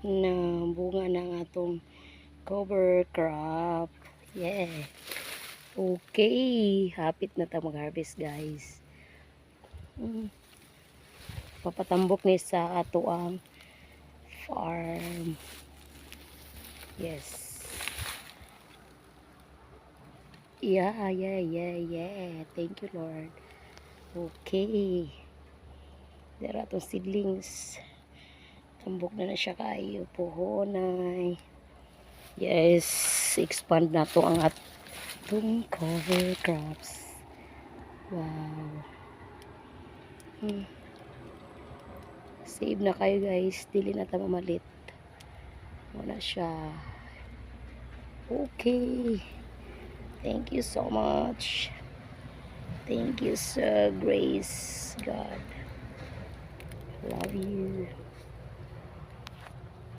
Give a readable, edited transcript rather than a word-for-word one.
na bunga ng atong cover crop. Yeah. Okay, hapit na ta mag-harvest, guys. Papatambok ni sa ato ang farm. Yes. Yeah. Thank you, Lord. Okay. Dara atong seedlings. Tambok na siya kayo. Puhonay. Yes. Expand na to ang atong cover crops. Wow. Save na kayo, guys. Dili na ta mamalit. Wala siya. Okay. Thank you so much. Thank you, sir. Grace God. Love you.